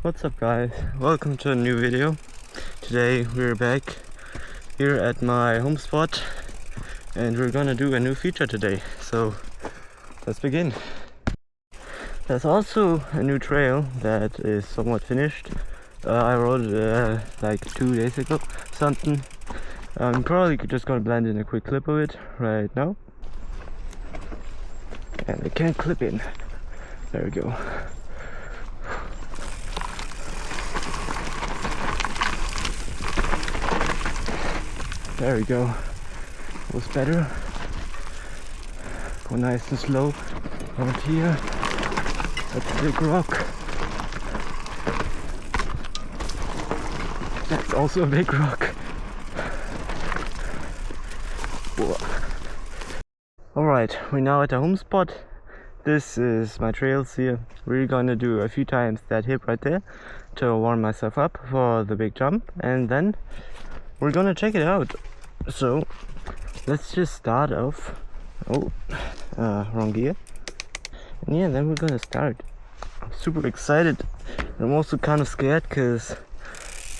What's up guys, welcome to a new video. Today we're back here at my home spot and we're gonna do a new feature today, so let's begin. There's also a new trail that is somewhat finished. I rode it like 2 days ago, something. I'm probably just gonna blend in a quick clip of it right now. And I can't clip in. There we go. There we go. Was better. Go nice and slow around here. That's a big rock. That's also a big rock. Alright, we're now at the home spot. This is my trails here. We're gonna do a few times that hip right there to warm myself up for the big jump, and then we're gonna check it out. So let's just start off. Wrong gear. And yeah, then we're gonna start. I'm super excited. I'm also kind of scared because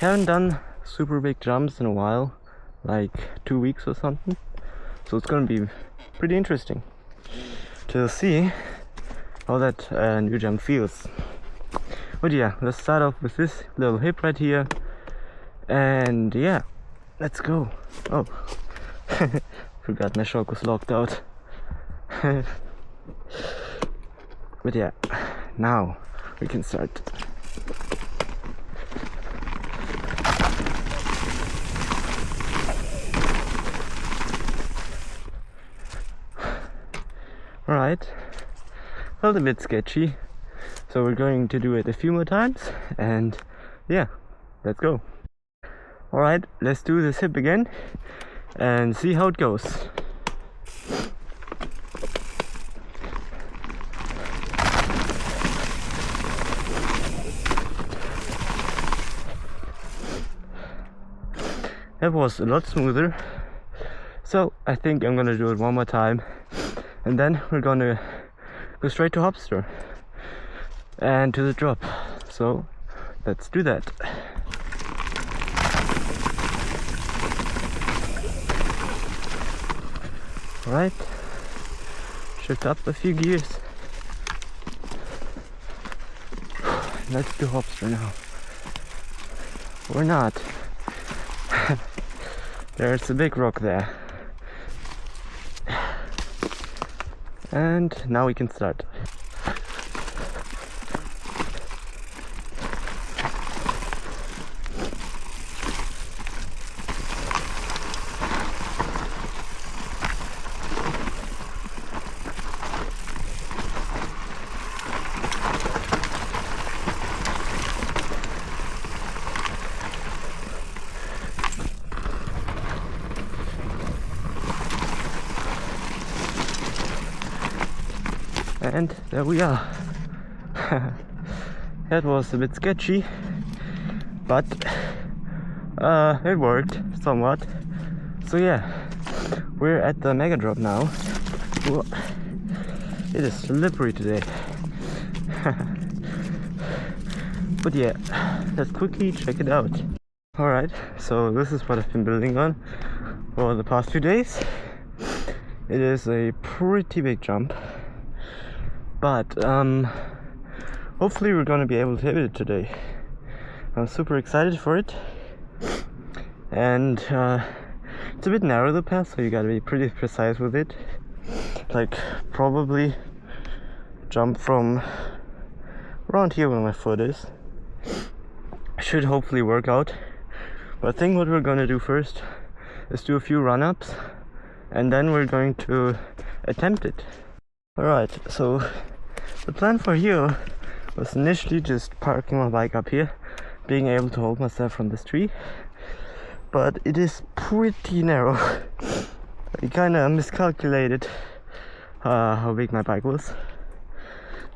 I haven't done super big jumps in a while, like 2 weeks or something. So it's gonna be pretty interesting to see how that new jump feels. But yeah, let's start off with this little hip right here, and yeah, let's go. Oh, forgot my shock was locked out. But yeah, now we can start. Alright, felt a bit sketchy, so we're going to do it a few more times, and yeah, let's go. Alright, let's do this hip again and see how it goes. That was a lot smoother, so I think I'm gonna do it one more time, and then we're gonna go straight to hopster and to the drop. So let's do that. Right, shift up a few gears. Let's do hopster now. Or not. There's a big rock there. And now we can start. And there we are. That was a bit sketchy, but it worked somewhat. So yeah, we're at the mega drop now. Whoa. It is slippery today. But yeah, let's quickly check it out. Alright, so this is what I've been building on for the past few days. It is a pretty big jump, but hopefully we're gonna be able to hit it today. I'm super excited for it, and it's a bit narrow, the path, so you gotta be pretty precise with it. Like probably jump from around here where my foot is. Should hopefully work out. But I think what we're gonna do first is do a few run-ups, and then we're going to attempt it. Alright, so the plan for here was initially just parking my bike up here, being able to hold myself from this tree, but it is pretty narrow. I kinda miscalculated how big my bike was,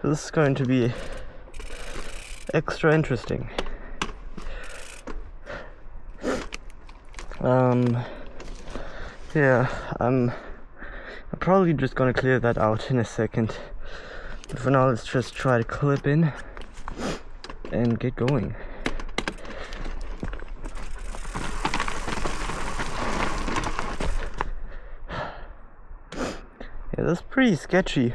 so this is going to be extra interesting. Yeah, I'm probably just gonna clear that out in a second, but for now let's just try to clip in. and get going. Yeah, that's pretty sketchy.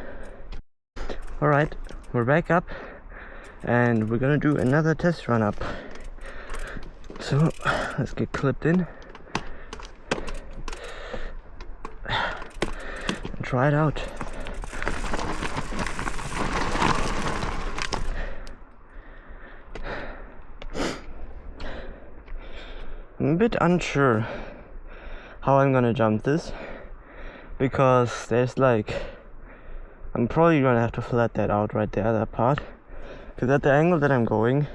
Alright, we're back up and we're gonna do another test run up. So let's get clipped in and try it out. I'm a bit unsure how I'm gonna jump this, because there's like, I'm probably gonna have to flat that out right there, that part, because at the angle that I'm going,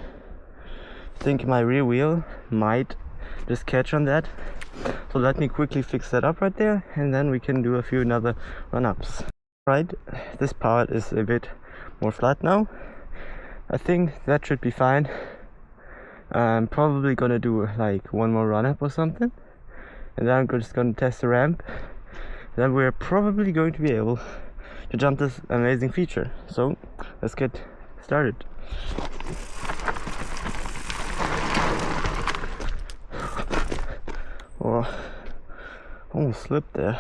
I think my rear wheel might just catch on that. So let me quickly fix that up right there, and then we can do a few another run-ups. Right, this part is a bit more flat now. I think that should be fine. I'm probably gonna do like one more run-up or something, and then I'm just gonna test the ramp. Then we're probably going to be able to jump this amazing feature. So let's get started. Oh, almost slipped there.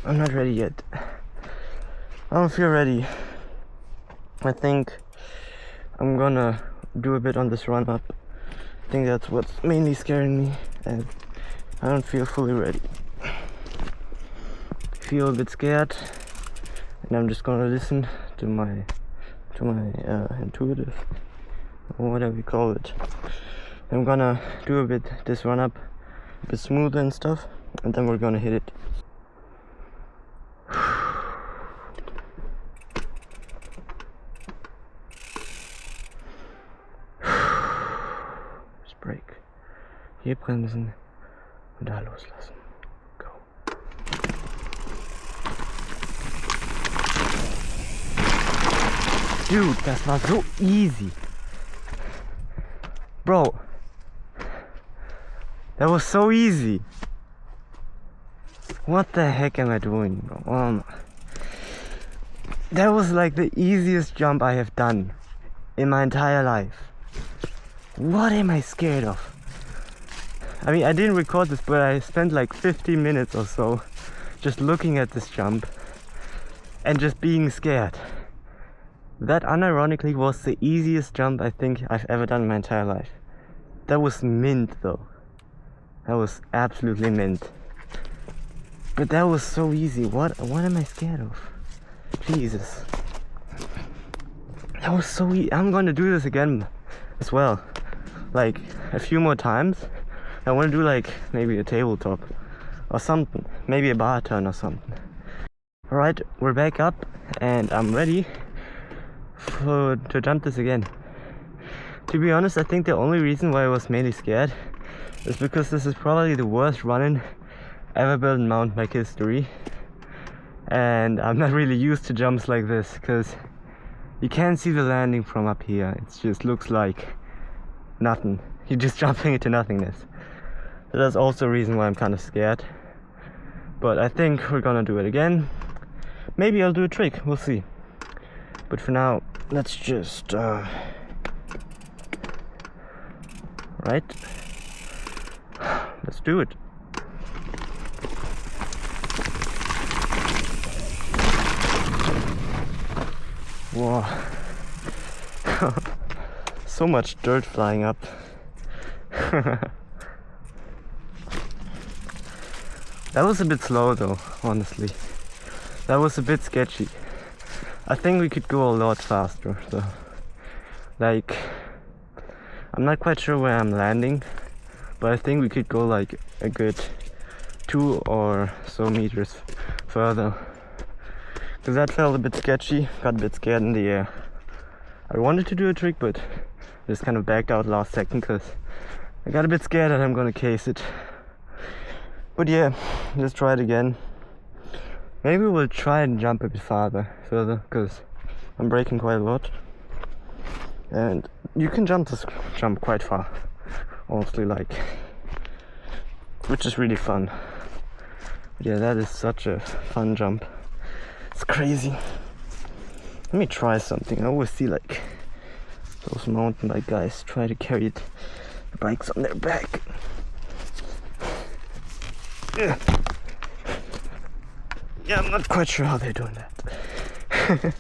I'm not ready yet. I don't feel ready. I think I'm gonna do a bit on this run up. I think that's what's mainly scaring me, and I don't feel fully ready. I feel a bit scared, and I'm just gonna listen to my intuitive, or whatever you call it. I'm gonna do a bit this run up, a bit smoother and stuff, and then we're gonna hit it. Break. Hier bremsen und da loslassen. Go. Dude, das war so easy. Bro. That was so easy. What the heck am I doing, bro? That was like the easiest jump I have done in my entire life. What am I scared of? I mean, I didn't record this, but I spent like 15 minutes or so just looking at this jump and just being scared. That unironically was the easiest jump I think I've ever done in my entire life. That was mint though. That was absolutely mint. But that was so easy. What am I scared of? Jesus. That was so easy. I'm gonna do this again as well. Like a few more times. I want to do like maybe a tabletop or something, maybe a bar turn or something. Alright, we're back up and I'm ready to jump this again. To be honest, I think the only reason why I was mainly scared is because this is probably the worst run-in ever built in mountain bike history, and I'm not really used to jumps like this because you can't see the landing from up here. It just looks like nothing. You're just jumping into nothingness. So that's also a reason why I'm kind of scared. But I think we're gonna do it again. Maybe I'll do a trick, we'll see. But for now, let's just right? Let's do it. Whoa. So much dirt flying up. That was a bit slow though, honestly. That was a bit sketchy. I think we could go a lot faster though. Like, I'm not quite sure where I'm landing, but I think we could go like a good 2 or so meters further. Because that felt a bit sketchy, got a bit scared in the air. I wanted to do a trick, but just kind of backed out last second because I got a bit scared that I'm gonna case it. But yeah, let's try it again. Maybe we'll try and jump a bit further, because I'm braking quite a lot. And you can jump quite far, honestly, like, which is really fun. But yeah, that is such a fun jump. It's crazy. Let me try something. I always see like those mountain bike guys try to carry the bikes on their back. Yeah, I'm not quite sure how they're doing that.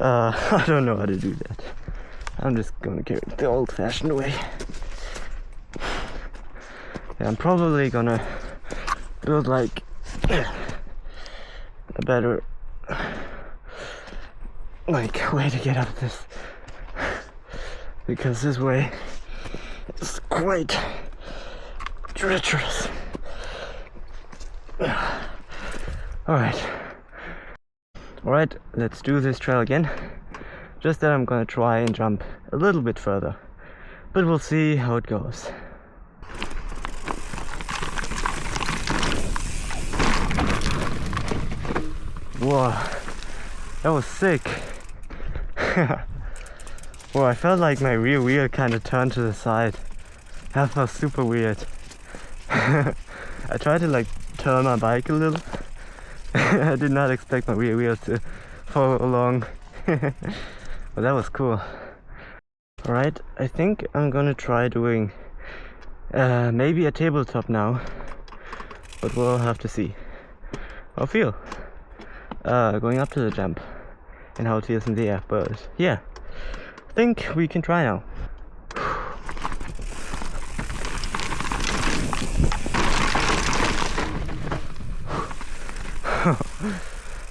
I don't know how to do that. I'm just gonna carry it the old-fashioned way. Yeah, I'm probably gonna build like a better way to get up this, because this way is quite treacherous. Alright, let's do this trail again. Just that I'm gonna try and jump a little bit further, but we'll see how it goes. Whoa, that was sick. Whoa, I felt like my rear wheel kind of turned to the side. That felt super weird. I tried to like turn my bike a little. I did not expect my rear wheels to follow along. But that was cool. Alright, I think I'm gonna try doing maybe a tabletop now, but we'll have to see how I feel going up to the jump and how it feels in the air. But yeah, I think we can try now.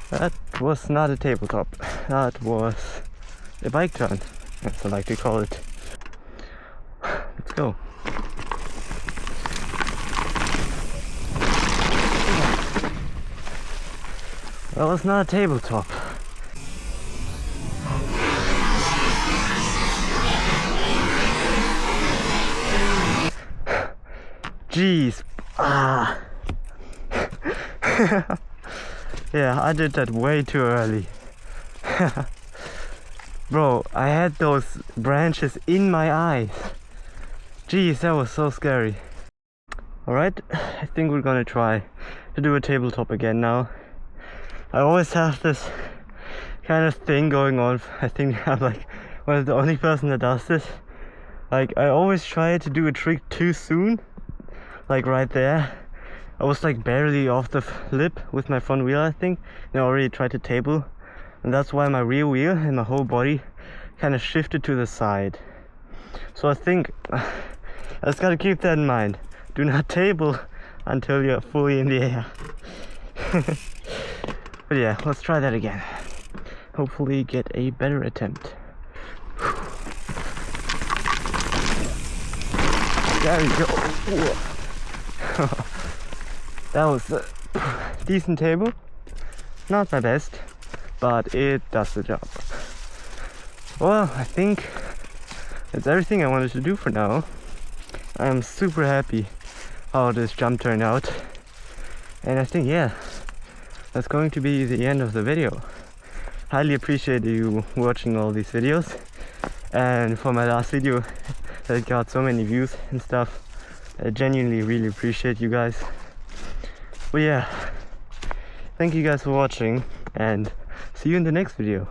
That was not a tabletop, that was a bike turn, as I like to call it. Let's go. That was not a tabletop. Jeez. Yeah, I did that way too early. Bro, I had those branches in my eyes. Jeez, that was so scary. Alright, I think we're gonna try to do a tabletop again now. I always have this kind of thing going on. I think I'm like one of the only person that does this. Like, I always try to do a trick too soon. Like right there, I was like barely off the lip with my front wheel, I think, and I already tried to table, and that's why my rear wheel and my whole body kind of shifted to the side. So I think I just gotta keep that in mind. Do not table until you're fully in the air. But yeah, let's try that again. Hopefully get a better attempt. There we go. That was a decent table. Not my best, but it does the job. Well, I think that's everything I wanted to do for now. I am super happy how this jump turned out. And I think, yeah, that's going to be the end of the video. Highly appreciate you watching all these videos. And for my last video that got so many views and stuff, I genuinely really appreciate you guys. But yeah, thank you guys for watching, and see you in the next video.